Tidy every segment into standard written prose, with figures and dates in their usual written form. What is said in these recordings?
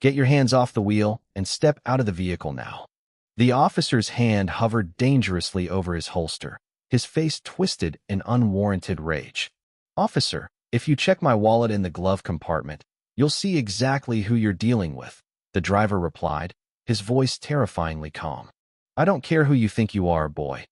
Get your hands off the wheel and step out of the vehicle now. The officer's hand hovered dangerously over his holster, his face twisted in unwarranted rage. Officer, if you check my wallet in the glove compartment, you'll see exactly who you're dealing with, the driver replied, his voice terrifyingly calm. I don't care who you think you are, boy.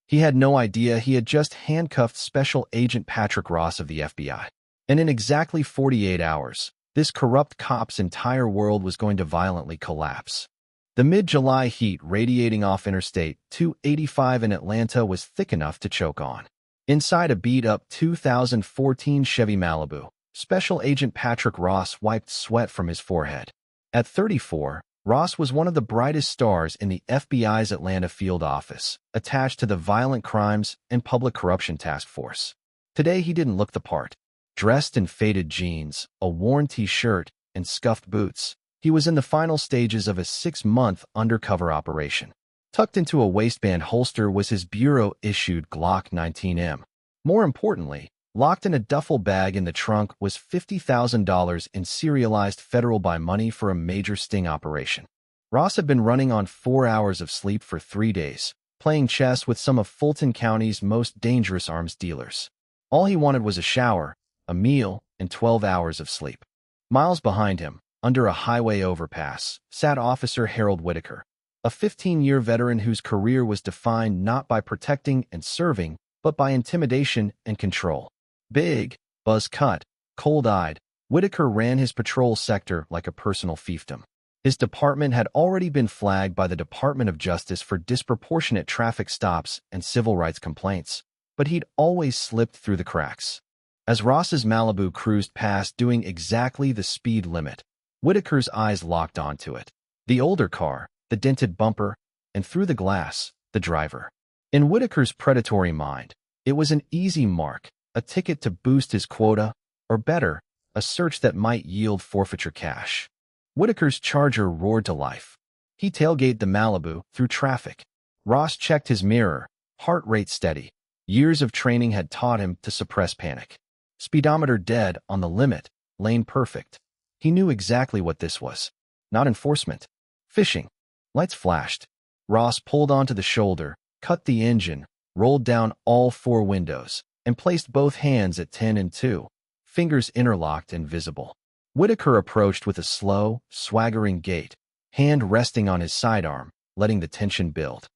He had no idea he had just handcuffed Special Agent Patrick Ross of the FBI. And in exactly 48 hours, this corrupt cop's entire world was going to violently collapse. The mid-July heat radiating off Interstate 285 in Atlanta was thick enough to choke on. Inside a beat-up 2014 Chevy Malibu, Special Agent Patrick Ross wiped sweat from his forehead. At 34, Ross was one of the brightest stars in the FBI's Atlanta field office, attached to the Violent Crimes and Public Corruption Task Force. Today he didn't look the part. Dressed in faded jeans, a worn t-shirt, and scuffed boots, he was in the final stages of a 6-month undercover operation. Tucked into a waistband holster was his bureau-issued Glock 19M. More importantly, locked in a duffel bag in the trunk was $50,000 in serialized federal buy money for a major sting operation. Ross had been running on 4 hours of sleep for 3 days, playing chess with some of Fulton County's most dangerous arms dealers. All he wanted was a shower, a meal, and 12 hours of sleep. Miles behind him, under a highway overpass, sat Officer Harold Whitaker, a 15-year veteran whose career was defined not by protecting and serving, but by intimidation and control. Big, buzz-cut, cold-eyed, Whitaker ran his patrol sector like a personal fiefdom. His department had already been flagged by the Department of Justice for disproportionate traffic stops and civil rights complaints, but he'd always slipped through the cracks. As Ross's Malibu cruised past doing exactly the speed limit, Whitaker's eyes locked onto it. The older car, the dented bumper, and through the glass, the driver. In Whitaker's predatory mind, it was an easy mark, a ticket to boost his quota, or better, a search that might yield forfeiture cash. Whitaker's Charger roared to life. He tailgated the Malibu through traffic. Ross checked his mirror, heart rate steady. Years of training had taught him to suppress panic. Speedometer dead on the limit, lane perfect. He knew exactly what this was. Not enforcement. Fishing. Lights flashed. Ross pulled onto the shoulder, cut the engine, rolled down all 4 windows, and placed both hands at 10 and 2, fingers interlocked and visible. Whitaker approached with a slow, swaggering gait, hand resting on his sidearm, letting the tension build.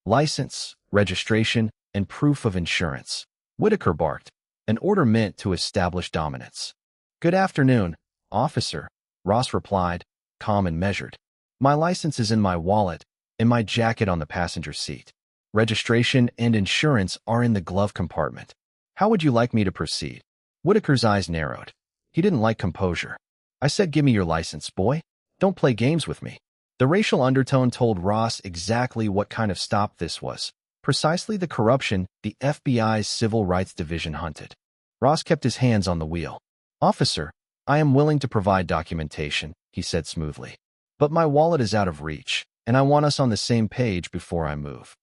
License, registration, and proof of insurance. Whitaker barked, an order meant to establish dominance. Good afternoon, officer, Ross replied, calm and measured. My license is in my wallet, and my jacket on the passenger seat. Registration and insurance are in the glove compartment. How would you like me to proceed? Whitaker's eyes narrowed. He didn't like composure. I said give me your license, boy. Don't play games with me. The racial undertone told Ross exactly what kind of stop this was. Precisely the corruption the FBI's Civil Rights Division hunted. Ross kept his hands on the wheel. Officer, I am willing to provide documentation, he said smoothly. But my wallet is out of reach, and I want us on the same page before I move.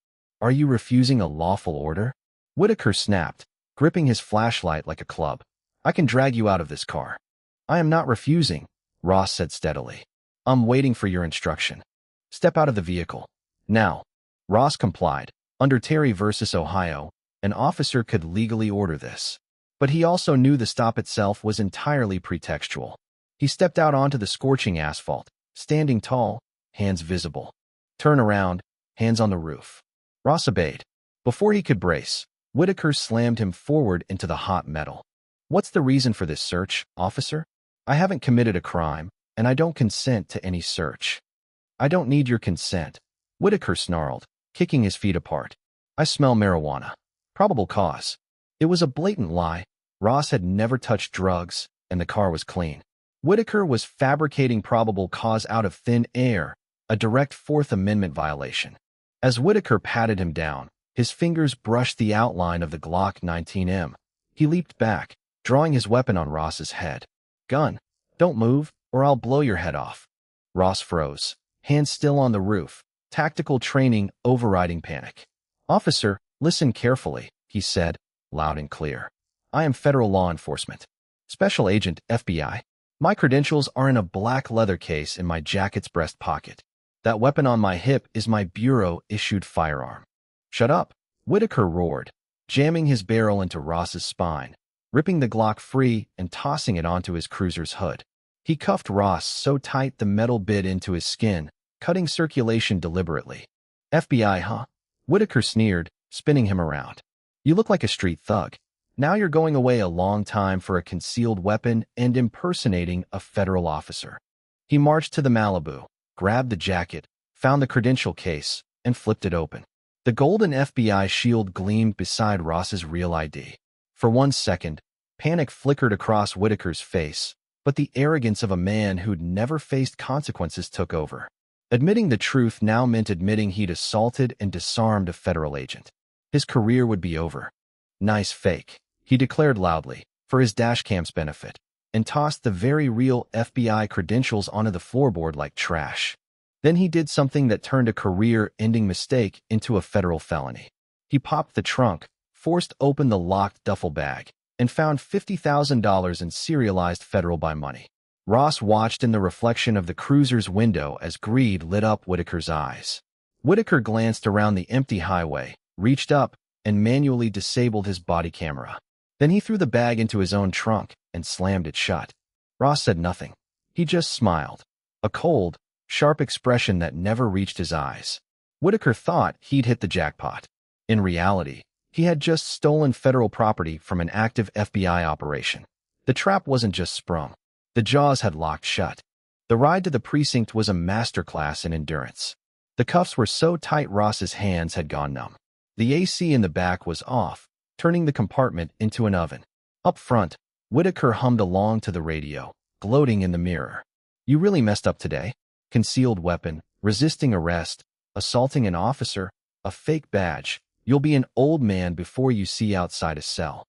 Are you refusing a lawful order? Whitaker snapped, gripping his flashlight like a club. I can drag you out of this car. I am not refusing, Ross said steadily. I'm waiting for your instruction. Step out of the vehicle. Now. Ross complied. Under Terry versus Ohio, an officer could legally order this. But he also knew the stop itself was entirely pretextual. He stepped out onto the scorching asphalt, standing tall, hands visible. Turn around, hands on the roof. Ross obeyed. Before he could brace, Whitaker slammed him forward into the hot metal. What's the reason for this search, officer? I haven't committed a crime, and I don't consent to any search. I don't need your consent, Whitaker snarled, kicking his feet apart. I smell marijuana. Probable cause. It was a blatant lie. Ross had never touched drugs, and the car was clean. Whitaker was fabricating probable cause out of thin air, a direct Fourth Amendment violation. As Whitaker patted him down, his fingers brushed the outline of the Glock 19M. He leaped back, drawing his weapon on Ross's head. Gun. Don't move, or I'll blow your head off. Ross froze, hands still on the roof, tactical training overriding panic. Officer, listen carefully, he said, loud and clear. I am federal law enforcement. Special Agent, FBI. My credentials are in a black leather case in my jacket's breast pocket. That weapon on my hip is my bureau-issued firearm. Shut up, Whitaker roared, jamming his barrel into Ross's spine, ripping the Glock free and tossing it onto his cruiser's hood. He cuffed Ross so tight the metal bit into his skin, cutting circulation deliberately. FBI, huh? Whitaker sneered, spinning him around. You look like a street thug. Now you're going away a long time for a concealed weapon and impersonating a federal officer. He marched to the Malibu, grabbed the jacket, found the credential case, and flipped it open. The golden FBI shield gleamed beside Ross's real ID. For 1 second, panic flickered across Whitaker's face, but the arrogance of a man who'd never faced consequences took over. Admitting the truth now meant admitting he'd assaulted and disarmed a federal agent. His career would be over. Nice fake, he declared loudly, for his dashcam's benefit, and tossed the very real FBI credentials onto the floorboard like trash. Then he did something that turned a career-ending mistake into a federal felony. He popped the trunk, forced open the locked duffel bag, and found $50,000 in serialized federal buy money. Ross watched in the reflection of the cruiser's window as greed lit up Whitaker's eyes. Whitaker glanced around the empty highway, reached up, and manually disabled his body camera. Then he threw the bag into his own trunk and slammed it shut. Ross said nothing. He just smiled. A cold, sharp expression that never reached his eyes. Whitaker thought he'd hit the jackpot. In reality, he had just stolen federal property from an active FBI operation. The trap wasn't just sprung. The jaws had locked shut. The ride to the precinct was a masterclass in endurance. The cuffs were so tight Ross's hands had gone numb. The AC in the back was off, turning the compartment into an oven. Up front, Whitaker hummed along to the radio, gloating in the mirror. You really messed up today. Concealed weapon, resisting arrest, assaulting an officer, a fake badge. You'll be an old man before you see outside a cell.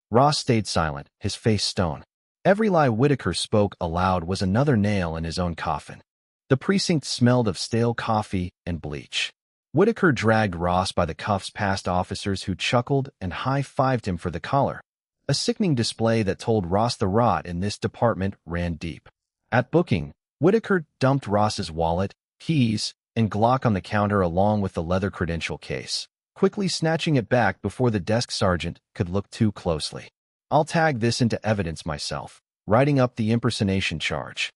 Ross stayed silent, his face stone. Every lie Whitaker spoke aloud was another nail in his own coffin. The precinct smelled of stale coffee and bleach. Whitaker dragged Ross by the cuffs past officers who chuckled and high-fived him for the collar, a sickening display that told Ross the rot in this department ran deep. At booking, Whitaker dumped Ross's wallet, keys, and Glock on the counter along with the leather credential case, quickly snatching it back before the desk sergeant could look too closely. I'll tag this into evidence myself, writing up the impersonation charge.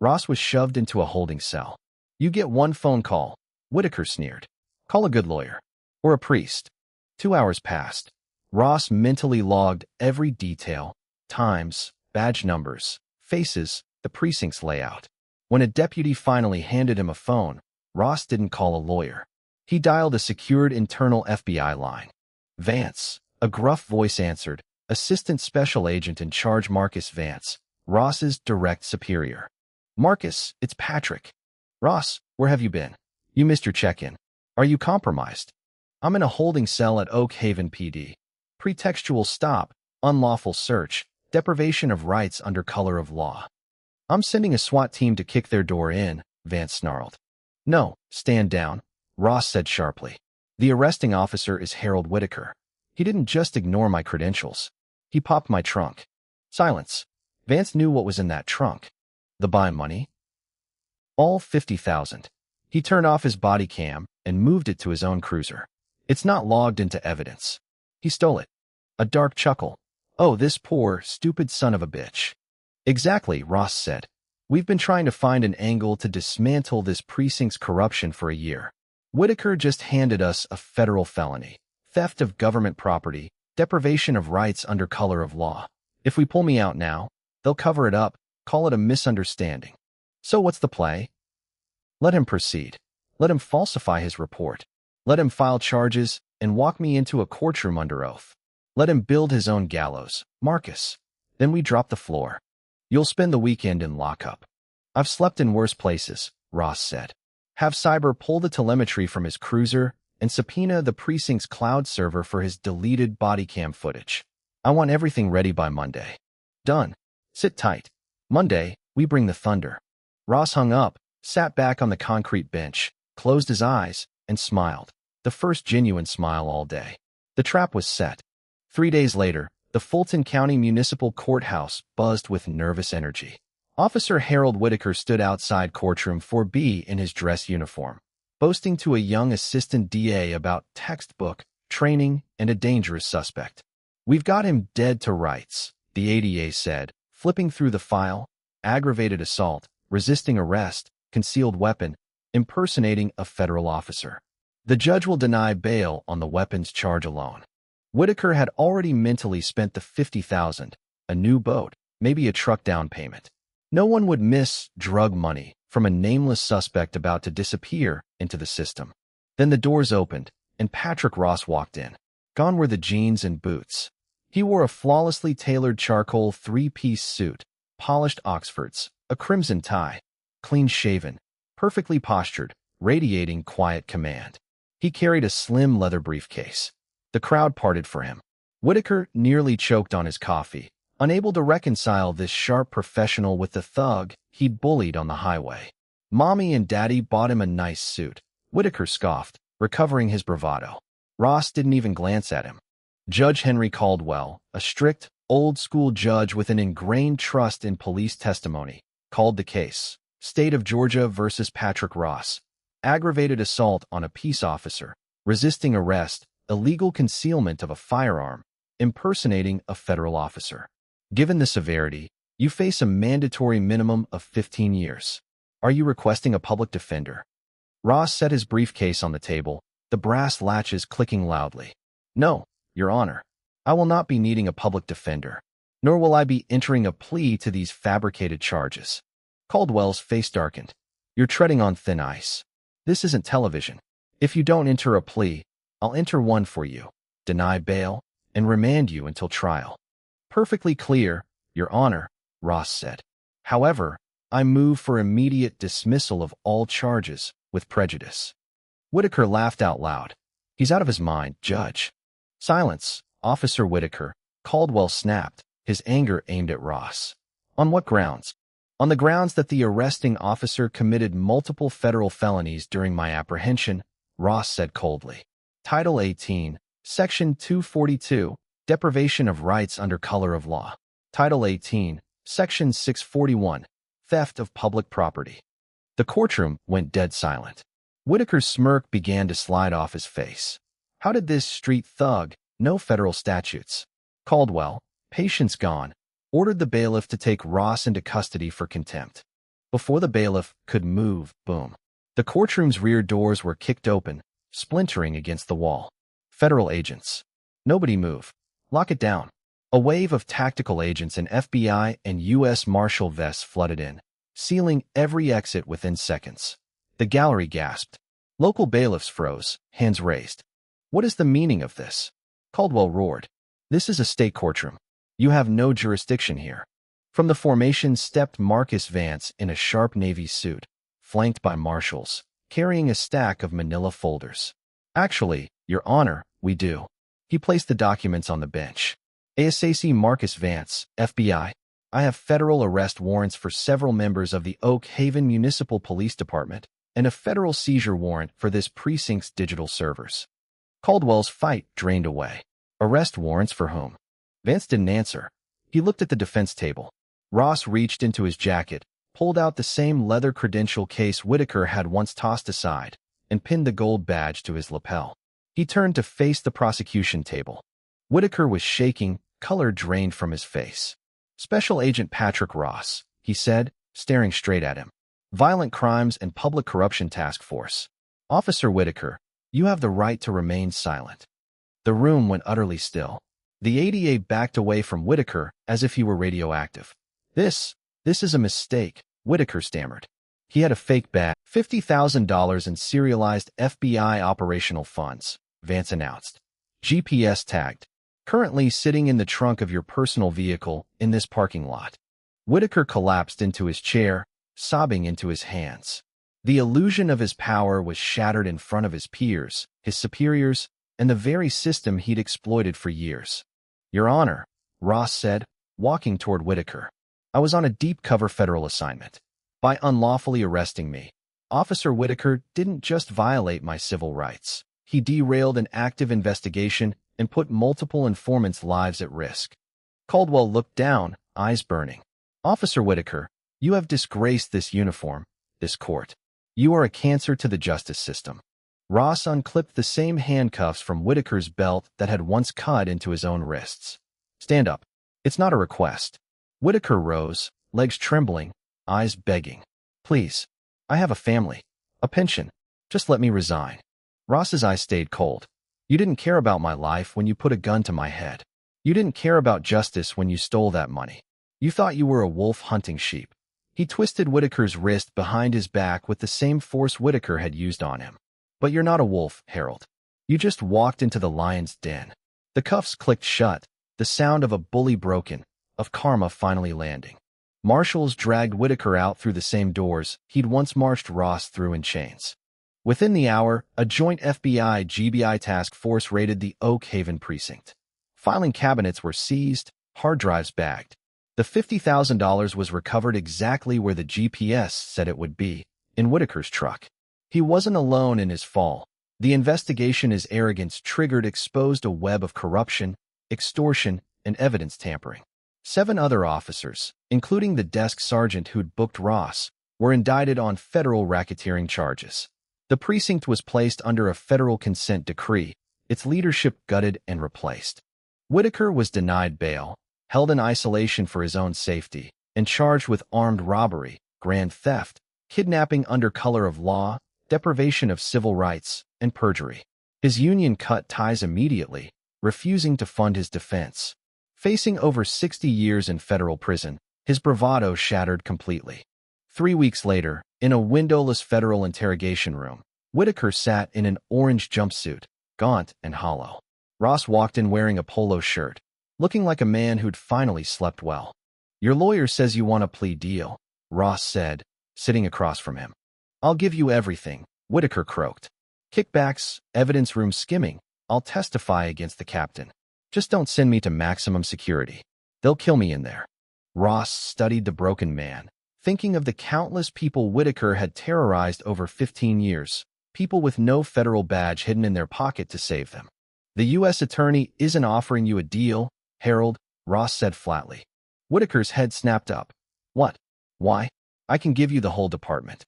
Ross was shoved into a holding cell. You get one phone call, Whitaker sneered. Call a good lawyer. Or a priest. 2 hours passed. Ross mentally logged every detail, times, badge numbers, faces, the precinct's layout. When a deputy finally handed him a phone, Ross didn't call a lawyer. He dialed a secured internal FBI line. Vance, a gruff voice answered, Assistant Special Agent in Charge Marcus Vance, Ross's direct superior. Marcus, it's Patrick. Ross, where have you been? You missed your check-in. Are you compromised? I'm in a holding cell at Oak Haven PD. Pretextual stop, unlawful search, deprivation of rights under color of law. I'm sending a SWAT team to kick their door in, Vance snarled. No, stand down, Ross said sharply. The arresting officer is Harold Whitaker. He didn't just ignore my credentials. He popped my trunk. Silence. Vance knew what was in that trunk. The buy money? All $50,000. He turned off his body cam and moved it to his own cruiser. It's not logged into evidence. He stole it. A dark chuckle. Oh, this poor, stupid son of a bitch. Exactly, Ross said. We've been trying to find an angle to dismantle this precinct's corruption for a year. Whitaker just handed us a federal felony. Theft of government property, deprivation of rights under color of law. If we pull me out now, they'll cover it up, call it a misunderstanding. So what's the play? Let him proceed. Let him falsify his report. Let him file charges and walk me into a courtroom under oath. Let him build his own gallows, Marcus. Then we drop the floor. You'll spend the weekend in lockup. I've slept in worse places, Ross said. Have Cyber pull the telemetry from his cruiser and subpoena the precinct's cloud server for his deleted body cam footage. I want everything ready by Monday. Done. Sit tight. Monday, we bring the thunder. Ross hung up, sat back on the concrete bench, closed his eyes, and smiled. The first genuine smile all day. The trap was set. 3 days later, the Fulton County Municipal Courthouse buzzed with nervous energy. Officer Harold Whitaker stood outside Courtroom 4B in his dress uniform, boasting to a young assistant DA about textbook, training, and a dangerous suspect. "We've got him dead to rights," the ADA said, flipping through the file: aggravated assault, resisting arrest, concealed weapon, impersonating a federal officer. The judge will deny bail on the weapons charge alone. Whitaker had already mentally spent the $50,000, a new boat, maybe a truck down payment. No one would miss drug money from a nameless suspect about to disappear into the system. Then the doors opened, and Patrick Ross walked in. Gone were the jeans and boots. He wore a flawlessly tailored charcoal three-piece suit, polished Oxfords, a crimson tie, clean-shaven, perfectly postured, radiating quiet command. He carried a slim leather briefcase. The crowd parted for him. Whitaker nearly choked on his coffee, unable to reconcile this sharp professional with the thug he'd bullied on the highway. Mommy and Daddy bought him a nice suit, Whitaker scoffed, recovering his bravado. Ross didn't even glance at him. Judge Henry Caldwell, a strict, old-school judge with an ingrained trust in police testimony, called the case. State of Georgia versus Patrick Ross. Aggravated assault on a peace officer, resisting arrest, illegal concealment of a firearm, impersonating a federal officer. Given the severity, you face a mandatory minimum of 15 years. Are you requesting a public defender? Ross set his briefcase on the table, the brass latches clicking loudly. No, Your Honor. I will not be needing a public defender, nor will I be entering a plea to these fabricated charges. Caldwell's face darkened. You're treading on thin ice. This isn't television. If you don't enter a plea, I'll enter one for you, deny bail, and remand you until trial. Perfectly clear, Your Honor, Ross said. However, I move for immediate dismissal of all charges with prejudice. Whitaker laughed out loud. He's out of his mind, Judge. Silence, Officer Whitaker, Caldwell snapped, his anger aimed at Ross. On what grounds? On the grounds that the arresting officer committed multiple federal felonies during my apprehension, Ross said coldly. Title 18, Section 242, Deprivation of Rights under Color of Law. Title 18, Section 641, Theft of Public Property. The courtroom went dead silent. Whitaker's smirk began to slide off his face. How did this street thug know federal statutes? Caldwell, patience gone, ordered the bailiff to take Ross into custody for contempt. Before the bailiff could move, boom. The courtroom's rear doors were kicked open, splintering against the wall. Federal agents. Nobody move. Lock it down. A wave of tactical agents in FBI and U.S. Marshal vests flooded in, sealing every exit within seconds. The gallery gasped. Local bailiffs froze, hands raised. What is the meaning of this? Caldwell roared. This is a state courtroom. You have no jurisdiction here. From the formation stepped Marcus Vance in a sharp navy suit, flanked by marshals, carrying a stack of manila folders. Actually, Your Honor, we do. He placed the documents on the bench. ASAC Marcus Vance, FBI. I have federal arrest warrants for several members of the Oak Haven Municipal Police Department and a federal seizure warrant for this precinct's digital servers. Caldwell's fight drained away. Arrest warrants for whom? Vance didn't answer. He looked at the defense table. Ross reached into his jacket, pulled out the same leather credential case Whitaker had once tossed aside, and pinned the gold badge to his lapel. He turned to face the prosecution table. Whitaker was shaking, color drained from his face. Special Agent Patrick Ross, he said, staring straight at him. Violent Crimes and Public Corruption Task Force. Officer Whitaker, you have the right to remain silent. The room went utterly still. The ADA backed away from Whitaker as if he were radioactive. This is a mistake, Whitaker stammered. He had a fake badge, $50,000 in serialized FBI operational funds, Vance announced. GPS tagged. Currently sitting in the trunk of your personal vehicle in this parking lot. Whitaker collapsed into his chair, sobbing into his hands. The illusion of his power was shattered in front of his peers, his superiors, and the very system he'd exploited for years. Your Honor, Ross said, walking toward Whitaker. I was on a deep-cover federal assignment. By unlawfully arresting me, Officer Whitaker didn't just violate my civil rights. He derailed an active investigation and put multiple informants' lives at risk. Caldwell looked down, eyes burning. Officer Whitaker, You have disgraced this uniform, this court. You are a cancer to the justice system. Ross unclipped the same handcuffs from Whitaker's belt that had once cut into his own wrists. Stand up. It's not a request. Whitaker rose, legs trembling, eyes begging. Please. I have a family. A pension. Just let me resign. Ross's eyes stayed cold. You didn't care about my life when you put a gun to my head. You didn't care about justice when you stole that money. You thought you were a wolf hunting sheep. He twisted Whitaker's wrist behind his back with the same force Whitaker had used on him. But you're not a wolf, Harold. You just walked into the lion's den. The cuffs clicked shut, the sound of a bully broken, of karma finally landing. Marshals dragged Whitaker out through the same doors he'd once marched Ross through in chains. Within the hour, a joint FBI-GBI task force raided the Oak Haven precinct. Filing cabinets were seized, hard drives bagged. The $50,000 was recovered exactly where the GPS said it would be, in Whitaker's truck. He wasn't alone in his fall. The investigation his arrogance triggered exposed a web of corruption, extortion, and evidence tampering. 7 other officers, including the desk sergeant who'd booked Ross, were indicted on federal racketeering charges. The precinct was placed under a federal consent decree, its leadership gutted and replaced. Whitaker was denied bail, held in isolation for his own safety, and charged with armed robbery, grand theft, kidnapping under color of law, deprivation of civil rights, and perjury. His union cut ties immediately, refusing to fund his defense. Facing over 60 years in federal prison, his bravado shattered completely. 3 weeks later, in a windowless federal interrogation room, Whitaker sat in an orange jumpsuit, gaunt and hollow. Ross walked in wearing a polo shirt, looking like a man who'd finally slept well. Your lawyer says you want a plea deal, Ross said, sitting across from him. I'll give you everything, Whitaker croaked. Kickbacks, evidence room skimming, I'll testify against the captain. Just don't send me to maximum security. They'll kill me in there. Ross studied the broken man, thinking of the countless people Whitaker had terrorized over 15 years, people with no federal badge hidden in their pocket to save them. The U.S. attorney isn't offering you a deal, Harold, Ross said flatly. Whitaker's head snapped up. What? Why? I can give you the whole department.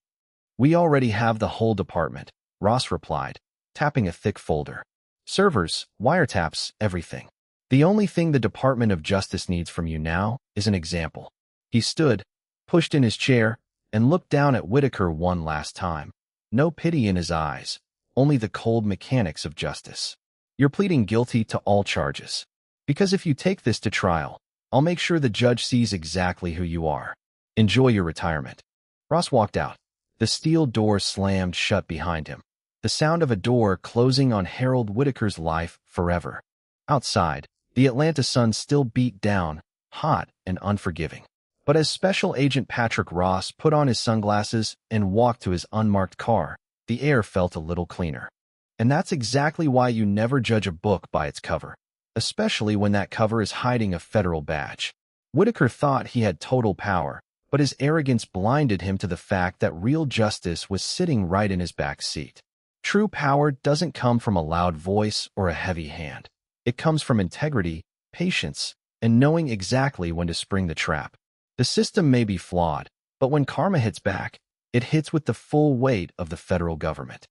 We already have the whole department, Ross replied, tapping a thick folder. Servers, wiretaps, everything. The only thing the Department of Justice needs from you now is an example. He stood, pushed in his chair, and looked down at Whitaker one last time. No pity in his eyes, only the cold mechanics of justice. You're pleading guilty to all charges. Because if you take this to trial, I'll make sure the judge sees exactly who you are. Enjoy your retirement. Ross walked out. The steel door slammed shut behind him. The sound of a door closing on Harold Whitaker's life forever. Outside, the Atlanta sun still beat down, hot and unforgiving. But as Special Agent Patrick Ross put on his sunglasses and walked to his unmarked car, the air felt a little cleaner. And that's exactly why you never judge a book by its cover, especially when that cover is hiding a federal badge. Whitaker thought he had total power, but his arrogance blinded him to the fact that real justice was sitting right in his back seat. True power doesn't come from a loud voice or a heavy hand. It comes from integrity, patience, and knowing exactly when to spring the trap. The system may be flawed, but when karma hits back, it hits with the full weight of the federal government.